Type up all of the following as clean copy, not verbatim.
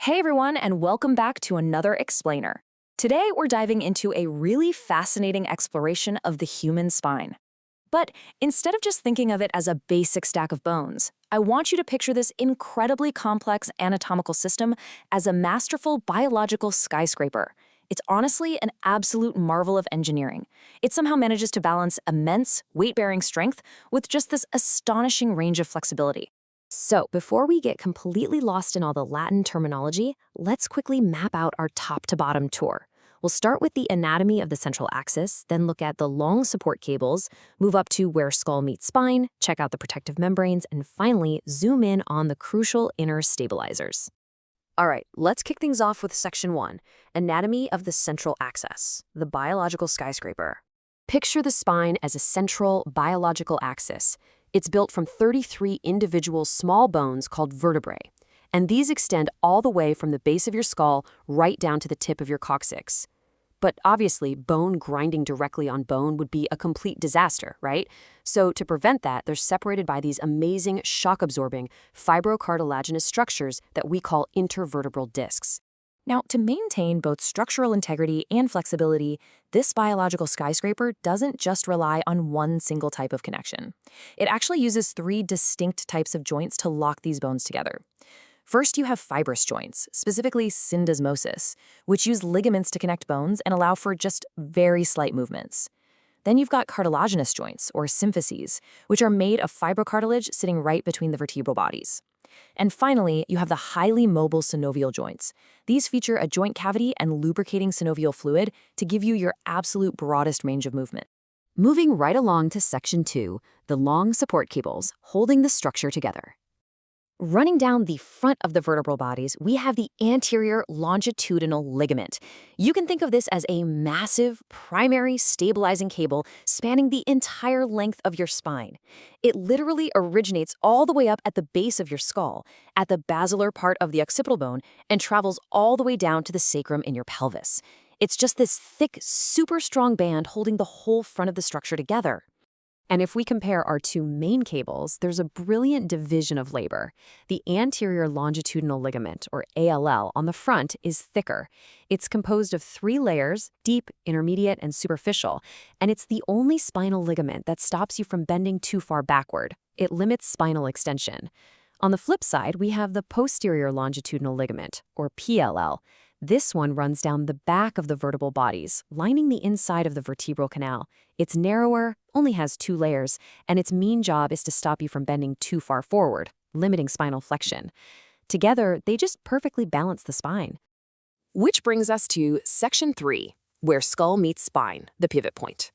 Hey everyone, and welcome back to another explainer. Today we're diving into a really fascinating exploration of the human spine. But instead of just thinking of it as a basic stack of bones, I want you to picture this incredibly complex anatomical system as a masterful biological skyscraper. It's honestly an absolute marvel of engineering. It somehow manages to balance immense, weight-bearing strength with just this astonishing range of flexibility. So, before we get completely lost in all the Latin terminology, let's quickly map out our top-to-bottom tour. We'll start with the anatomy of the central axis, then look at the long support cables, move up to where skull meets spine, check out the protective membranes, and finally zoom in on the crucial inner stabilizers. All right, let's kick things off with Section 1, Anatomy of the Central Axis, the biological skyscraper. Picture the spine as a central biological axis. It's built from 33 individual small bones called vertebrae, and these extend all the way from the base of your skull right down to the tip of your coccyx. But obviously, bone grinding directly on bone would be a complete disaster, right? So to prevent that, they're separated by these amazing shock-absorbing fibrocartilaginous structures that we call intervertebral discs. Now, to maintain both structural integrity and flexibility, this biological skyscraper doesn't just rely on one single type of connection. It actually uses three distinct types of joints to lock these bones together. First, you have fibrous joints, specifically syndesmosis, which use ligaments to connect bones and allow for just very slight movements. Then you've got cartilaginous joints, or symphyses, which are made of fibrocartilage sitting right between the vertebral bodies. And finally, you have the highly mobile synovial joints. These feature a joint cavity and lubricating synovial fluid to give you your absolute broadest range of movement. Moving right along to Section 2, the long support cables holding the structure together. Running down the front of the vertebral bodies, we have the anterior longitudinal ligament. You can think of this as a massive, primary stabilizing cable spanning the entire length of your spine. It literally originates all the way up at the base of your skull, at the basilar part of the occipital bone, and travels all the way down to the sacrum in your pelvis. It's just this thick, super strong band holding the whole front of the structure together. And if we compare our two main cables, there's a brilliant division of labor. The anterior longitudinal ligament, or ALL, on the front is thicker. It's composed of 3 layers, deep, intermediate, and superficial, and it's the only spinal ligament that stops you from bending too far backward. It limits spinal extension. On the flip side, we have the posterior longitudinal ligament, or PLL. This one runs down the back of the vertebral bodies, lining the inside of the vertebral canal. It's narrower, only has 2 layers, and its main job is to stop you from bending too far forward, limiting spinal flexion. Together, they just perfectly balance the spine. Which brings us to Section 3, where skull meets spine, the pivot point.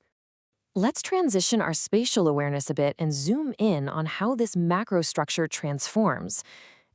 Let's transition our spatial awareness a bit and zoom in on how this macrostructure transforms.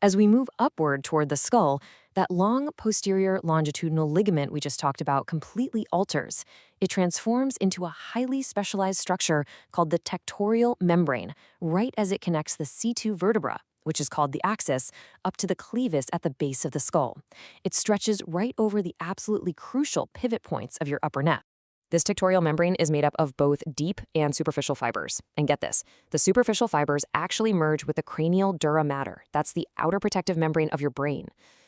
As we move upward toward the skull, that long posterior longitudinal ligament we just talked about completely alters. It transforms into a highly specialized structure called the tectorial membrane, right as it connects the C2 vertebra, which is called the axis, up to the clevis at the base of the skull. It stretches right over the absolutely crucial pivot points of your upper neck. This tectorial membrane is made up of both deep and superficial fibers. And get this, the superficial fibers actually merge with the cranial dura mater. That's the outer protective membrane of your brain.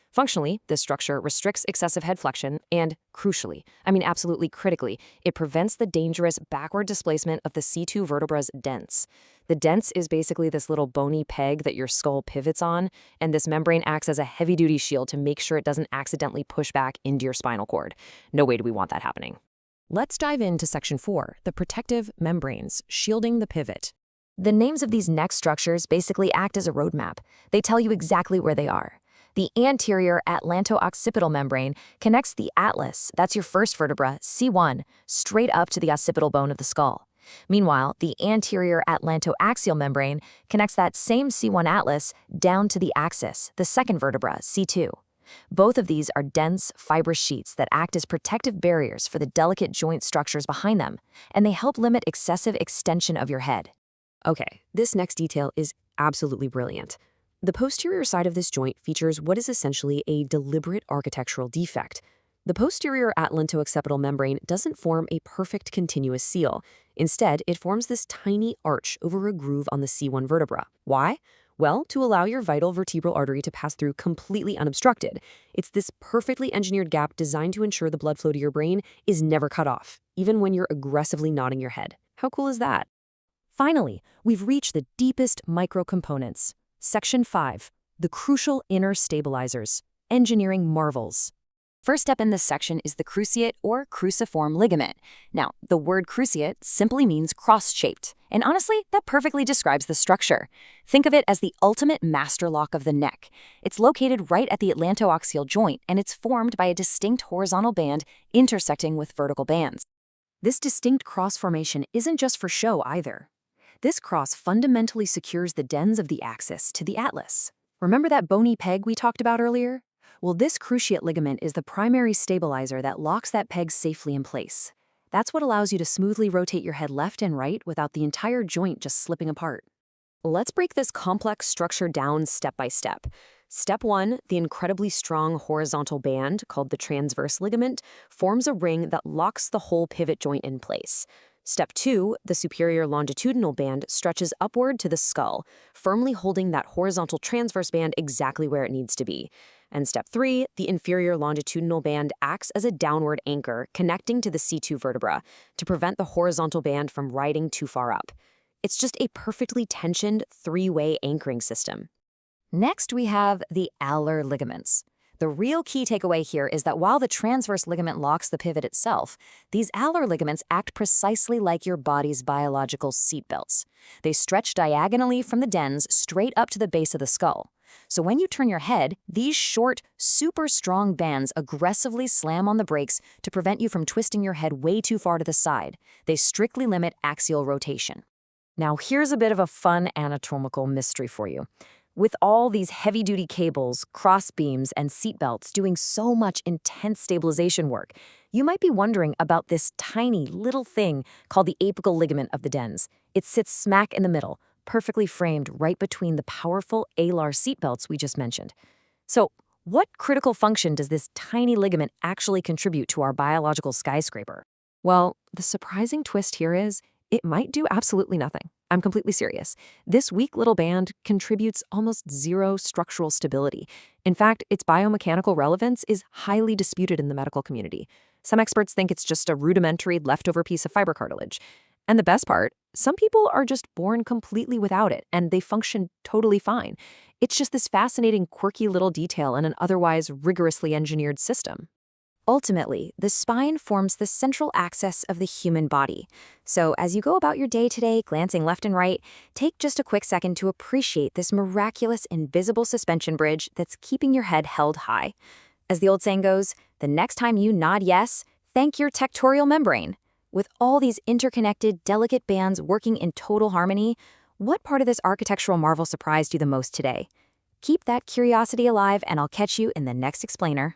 Functionally, this structure restricts excessive head flexion and, crucially, absolutely critically, it prevents the dangerous backward displacement of the C2 vertebra's dents. The dents is basically this little bony peg that your skull pivots on, and this membrane acts as a heavy-duty shield to make sure it doesn't accidentally push back into your spinal cord. No way do we want that happening. Let's dive into Section 4, the protective membranes, shielding the pivot. The names of these neck structures basically act as a roadmap. They tell you exactly where they are. The anterior atlanto-occipital membrane connects the atlas, that's your first vertebra, C1, straight up to the occipital bone of the skull. Meanwhile, the anterior atlanto-axial membrane connects that same C1 atlas down to the axis, the second vertebra, C2. Both of these are dense, fibrous sheets that act as protective barriers for the delicate joint structures behind them, and they help limit excessive extension of your head. Okay, this next detail is absolutely brilliant. The posterior side of this joint features what is essentially a deliberate architectural defect. The posterior atlanto-occipital membrane doesn't form a perfect continuous seal. Instead, it forms this tiny arch over a groove on the C1 vertebra. Why? Well, to allow your vital vertebral artery to pass through completely unobstructed. It's this perfectly engineered gap designed to ensure the blood flow to your brain is never cut off, even when you're aggressively nodding your head. How cool is that? Finally, we've reached the deepest microcomponents. Section 5, the crucial inner stabilizers, engineering marvels. First step in this section is the cruciate or cruciform ligament. Now, the word cruciate simply means cross-shaped, and honestly, that perfectly describes the structure. Think of it as the ultimate master lock of the neck. It's located right at the atlantoaxial joint, and it's formed by a distinct horizontal band intersecting with vertical bands. This distinct cross formation isn't just for show either. This cross fundamentally secures the dens of the axis to the atlas. Remember that bony peg we talked about earlier? Well, this cruciate ligament is the primary stabilizer that locks that peg safely in place. That's what allows you to smoothly rotate your head left and right without the entire joint just slipping apart. Let's break this complex structure down step by step. Step 1, the incredibly strong horizontal band, called the transverse ligament, forms a ring that locks the whole pivot joint in place. Step 2, the superior longitudinal band stretches upward to the skull, firmly holding that horizontal transverse band exactly where it needs to be. And step 3, the inferior longitudinal band acts as a downward anchor connecting to the C2 vertebra to prevent the horizontal band from riding too far up. It's just a perfectly tensioned three-way anchoring system. Next, we have the alar ligaments. The real key takeaway here is that while the transverse ligament locks the pivot itself, these alar ligaments act precisely like your body's biological seatbelts. They stretch diagonally from the dens straight up to the base of the skull. So when you turn your head, these short, super strong bands aggressively slam on the brakes to prevent you from twisting your head way too far to the side. They strictly limit axial rotation. Now here's a bit of a fun anatomical mystery for you. With all these heavy-duty cables, cross beams, and seatbelts doing so much intense stabilization work, you might be wondering about this tiny little thing called the apical ligament of the dens. It sits smack in the middle, perfectly framed right between the powerful alar seatbelts we just mentioned. So, what critical function does this tiny ligament actually contribute to our biological skyscraper? Well, the surprising twist here is it might do absolutely nothing. I'm completely serious. This weak little band contributes almost zero structural stability. In fact, its biomechanical relevance is highly disputed in the medical community. Some experts think it's just a rudimentary leftover piece of fiber cartilage. And the best part, some people are just born completely without it, and they function totally fine. It's just this fascinating, quirky little detail in an otherwise rigorously engineered system. Ultimately, the spine forms the central axis of the human body. So as you go about your day today, glancing left and right, take just a quick second to appreciate this miraculous invisible suspension bridge that's keeping your head held high. As the old saying goes, the next time you nod yes, thank your tectorial membrane. With all these interconnected, delicate bands working in total harmony, what part of this architectural marvel surprised you the most today? Keep that curiosity alive, and I'll catch you in the next explainer.